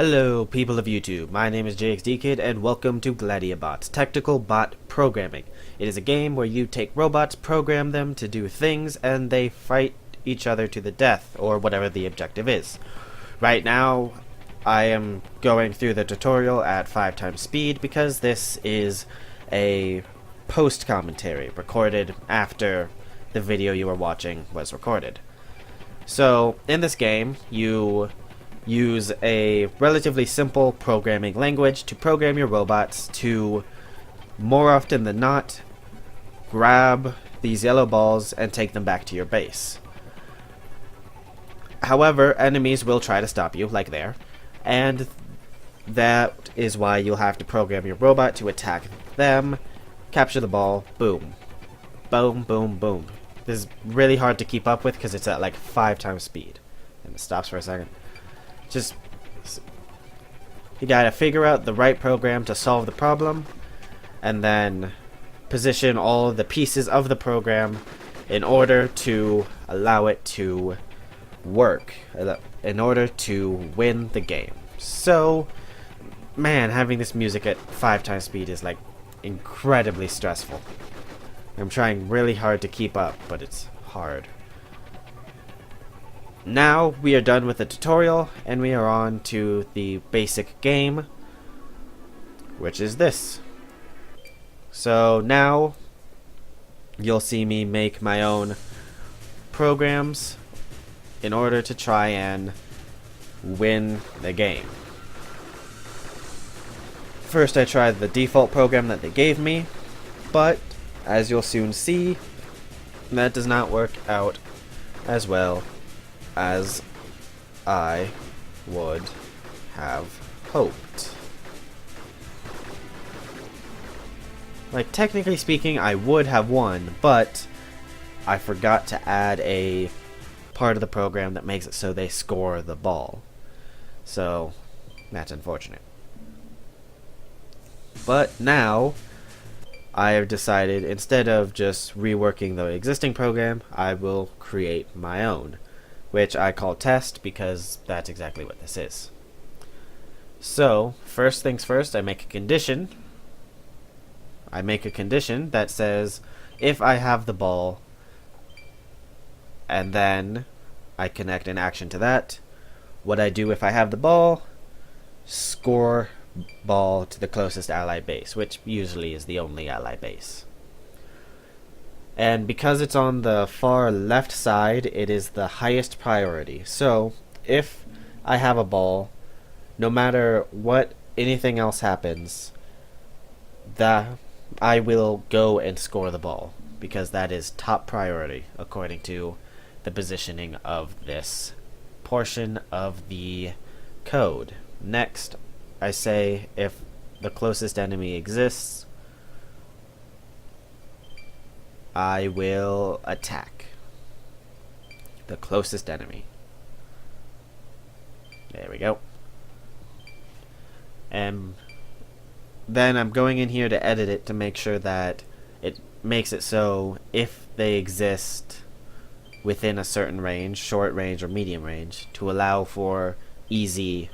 Hello, people of YouTube. My name is JXDkid, and welcome to Gladiabots, Tactical Bot Programming. It is a game where you take robots, program them to do things, and they fight each other to the death, or whatever the objective is. Right now, I am going through the tutorial at 5 times speed because this is a post-commentary recorded after the video you are watching was recorded. So, in this game, you use a relatively simple programming language to program your robots to, more often than not, grab these yellow balls and take them back to your base. However, enemies will try to stop you, like there, and that is why you'll have to program your robot to attack them, capture the ball, boom. Boom, boom, boom. This is really hard to keep up with because it's at like 5 times speed. And it stops for a second. Just, you gotta figure out the right program to solve the problem, and then position all the pieces of the program in order to allow it to work, in order to win the game. So, man, having this music at 5 times speed is like incredibly stressful. I'm trying really hard to keep up, but it's hard. Now we are done with the tutorial, and we are on to the basic game, which is this. So now you'll see me make my own programs in order to try and win the game. First I tried the default program that they gave me, but as you'll soon see, that does not work out as well as I would have hoped. Like, technically speaking, I would have won, but I forgot to add a part of the program that makes it so they score the ball. So, that's unfortunate. But now, I have decided, instead of just reworking the existing program, I will create my own, which I call test because that's exactly what this is. So, first things first, I make a condition. I make a condition that says, if I have the ball, and then I connect an action to that, what I do if I have the ball, score ball to the closest ally base, which usually is the only ally base. And because it's on the far left side, it is the highest priority. So, if I have a ball, no matter what anything else happens, that I will go and score the ball, because that is top priority according to the positioning of this portion of the code. Next, I say if the closest enemy exists, I will attack the closest enemy. There we go. And then I'm going in here to edit it to make sure that it makes it so if they exist within a certain range, short range or medium range, to allow for easy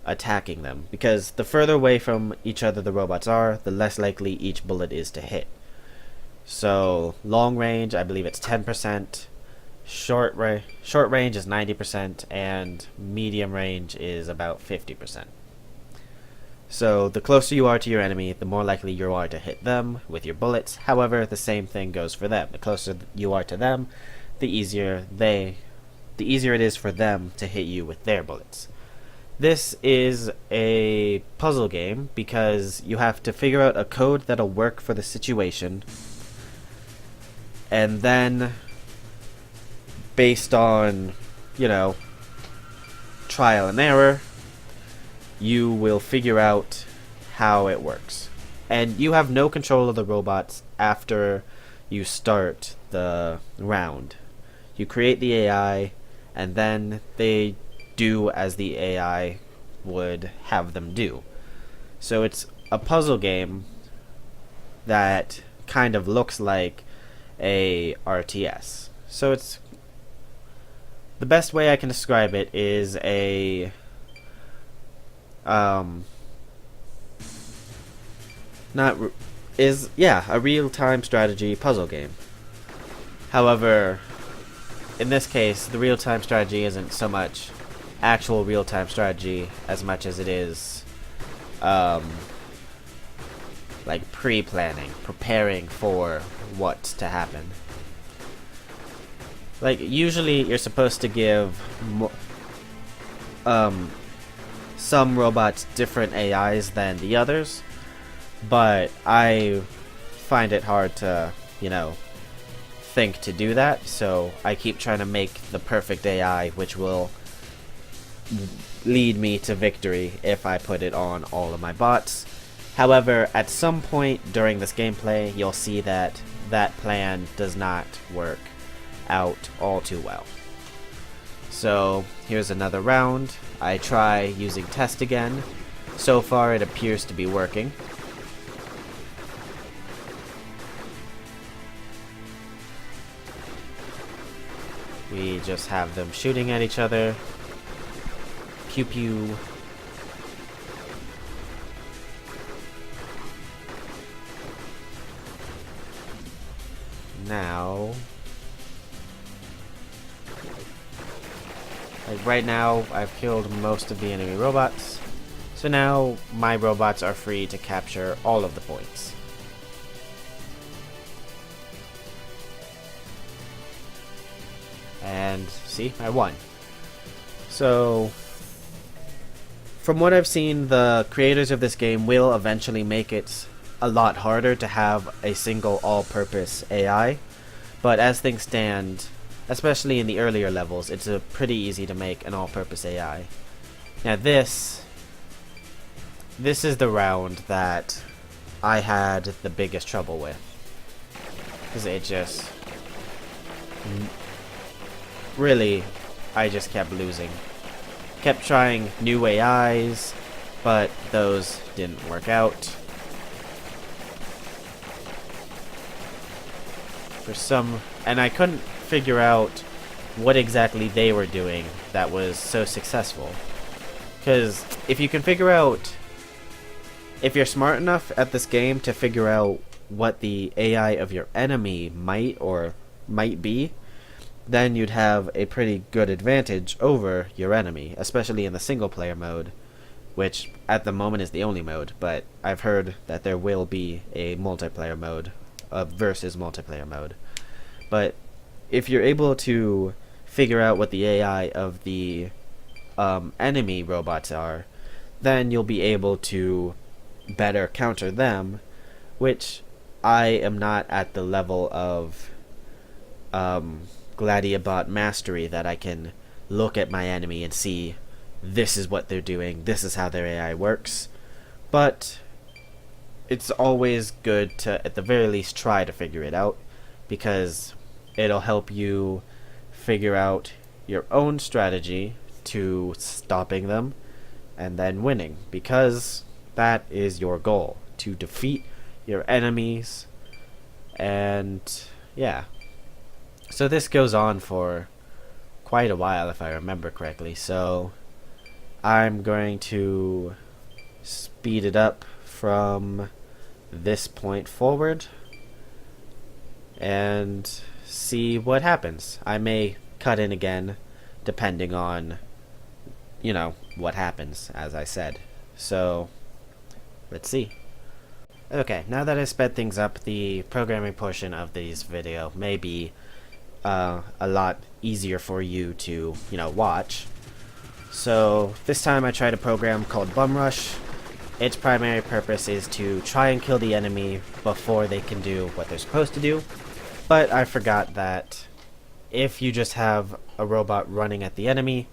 attacking them. Because the further away from each other the robots are, the less likely each bullet is to hit. So, long range, I believe it's 10%, short range is 90%, and medium range is about 50%. So, the closer you are to your enemy, the more likely you are to hit them with your bullets. However, the same thing goes for them. The closer you are to them, the easier it is for them to hit you with their bullets. This is a puzzle game because you have to figure out a code that'll work for the situation, and then based on, trial and error, you will figure out how it works. And you have no control of the robots after you start the round. You create the AI, and then they do as the AI would have them do. So it's a puzzle game that kind of looks like a RTS. So it's, the best way I can describe it is a um, not r- is yeah, a real-time strategy puzzle game. However, in this case, the real-time strategy isn't so much actual real-time strategy as much as it is like pre-planning, preparing for what's to happen. Like, usually you're supposed to give some robots different AIs than the others, but I find it hard to, think to do that, so I keep trying to make the perfect AI, which will lead me to victory if I put it on all of my bots. However, at some point during this gameplay, you'll see that that plan does not work out all too well. So here's another round. I try using test again. So far it appears to be working. We just have them shooting at each other. Pew pew. Now, like right now, I've killed most of the enemy robots. So now my robots are free to capture all of the points. And see, I won. So, from what I've seen, the creators of this game will eventually make it a lot harder to have a single all-purpose AI, but as things stand, especially in the earlier levels, it's pretty easy to make an all-purpose AI. Now this is the round that I had the biggest trouble with, because it just really, I just kept losing. Kept trying new AIs, but those didn't work out. And I couldn't figure out what exactly they were doing that was so successful. Because if you can figure out, if you're smart enough at this game to figure out what the AI of your enemy might be, then you'd have a pretty good advantage over your enemy, especially in the single player mode, which at the moment is the only mode, but I've heard that there will be a multiplayer mode, versus multiplayer mode. But if you're able to figure out what the AI of the enemy robots are, then you'll be able to better counter them, which I am not at the level of Gladiabot mastery that I can look at my enemy and see this is what they're doing, this is how their AI works. But it's always good to, at the very least, try to figure it out, because it'll help you figure out your own strategy to stopping them and then winning, because that is your goal, to defeat your enemies. And yeah, so this goes on for quite a while if I remember correctly, so I'm going to speed it up from this point forward and see what happens. I may cut in again depending on what happens, as I said. So let's see. Okay, now that I sped things up, the programming portion of this video may be a lot easier for you to watch. So this time I tried a program called Bum Rush. Its primary purpose is to try and kill the enemy before they can do what they're supposed to do. But I forgot that if you just have a robot running at the enemy,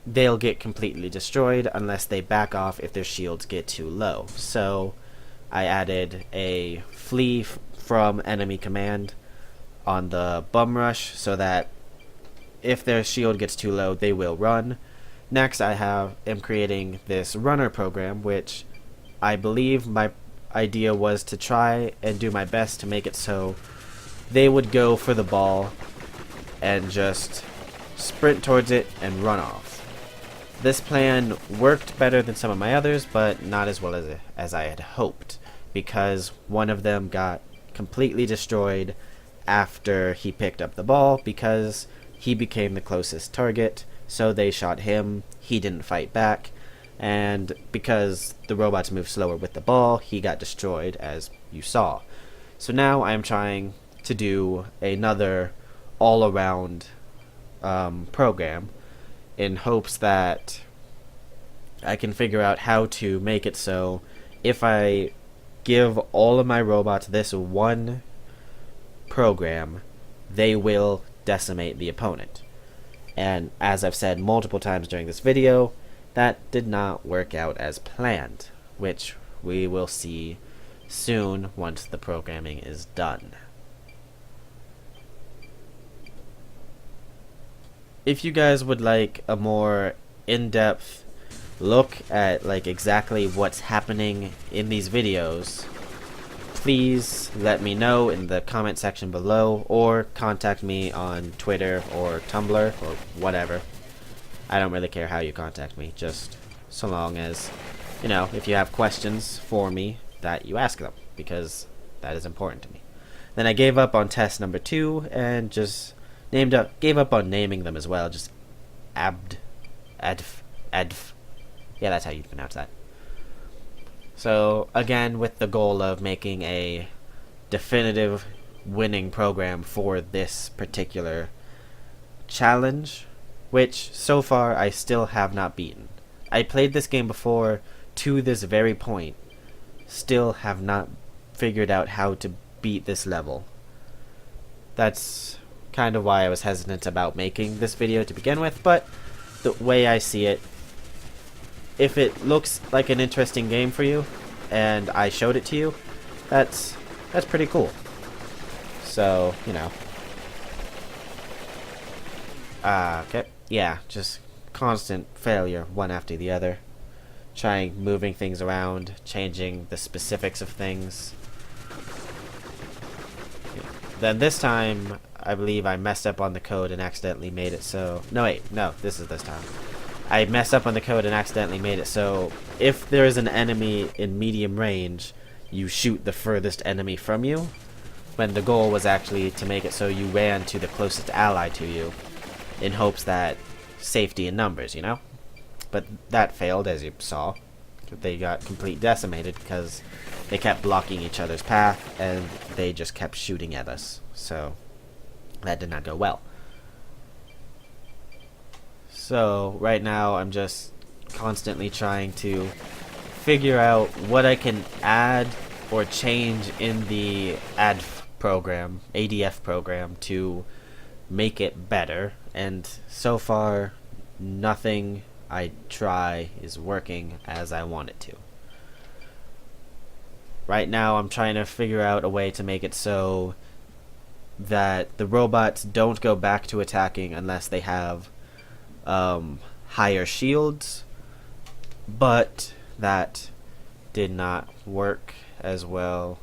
they'll get completely destroyed unless they back off if their shields get too low. So I added a flee from enemy command on the Bum Rush so that if their shield gets too low, they will run. Next, I am creating this runner program, which I believe my idea was to try and do my best to make it so they would go for the ball and just sprint towards it and run off. This plan worked better than some of my others, but not as well as I had hoped, because one of them got completely destroyed after he picked up the ball, because he became the closest target, so they shot him, he didn't fight back, and because the robots move slower with the ball, he got destroyed, as you saw. So now I'm trying to do another all-around program in hopes that I can figure out how to make it so if I give all of my robots this one program, they will decimate the opponent. And as I've said multiple times during this video, that did not work out as planned, which we will see soon once the programming is done. If you guys would like a more in-depth look at like exactly what's happening in these videos, please let me know in the comment section below, or contact me on Twitter or Tumblr or whatever. I don't really care how you contact me, just so long as, you know, if you have questions for me, that you ask them, because that is important to me. Then I gave up on test number 2 and just gave up on naming them as well. Just adf. Yeah, that's how you pronounce that. So again, with the goal of making a definitive winning program for this particular challenge, which so far I still have not beaten. I played this game before to this very point, still have not figured out how to beat this level. That's kind of why I was hesitant about making this video to begin with, but the way I see it, if it looks like an interesting game for you and I showed it to you, that's pretty cool. So, you know. Okay. Yeah, just constant failure one after the other. Trying moving things around, changing the specifics of things. Then this time, I believe I messed up on the code and accidentally made it so... No, wait. No, this is this time. I messed up on the code and accidentally made it so if there is an enemy in medium range, you shoot the furthest enemy from you, when the goal was actually to make it so you ran to the closest ally to you in hopes that safety in numbers, you know? But that failed, as you saw. They got complete decimated because they kept blocking each other's path and they just kept shooting at us. So that did not go well. So right now I'm just constantly trying to figure out what I can add or change in the ADF program to make it better, and so far nothing I try is working as I want it to. Right now I'm trying to figure out a way to make it so that the robots don't go back to attacking unless they have higher shields, but that did not work as well.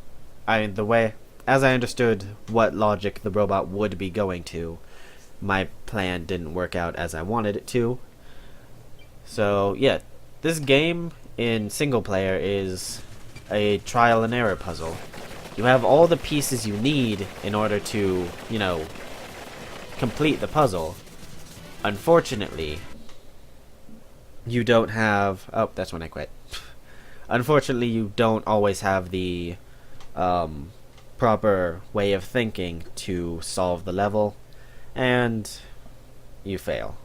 The way, as I understood what logic the robot would be going to, my plan didn't work out as I wanted it to. So yeah, this game in single player is a trial and error puzzle. You have all the pieces you need in order to, you know, complete the puzzle. Unfortunately, you don't have... Oh, that's when I quit. Unfortunately, you don't always have the proper way of thinking to solve the level, and you fail.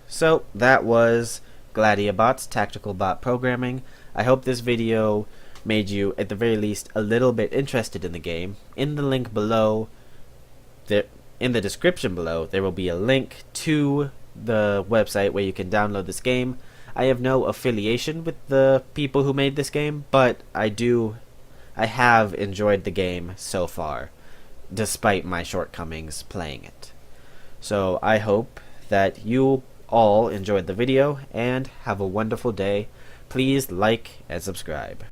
So, that was Gladiabots, Tactical Bot Programming. I hope this video made you, at the very least, a little bit interested in the game. In the link below, in the description below, there will be a link to the website where you can download this game. I have no affiliation with the people who made this game, but I have enjoyed the game so far, despite my shortcomings playing it. So I hope that you all enjoyed the video and have a wonderful day. Please like and subscribe.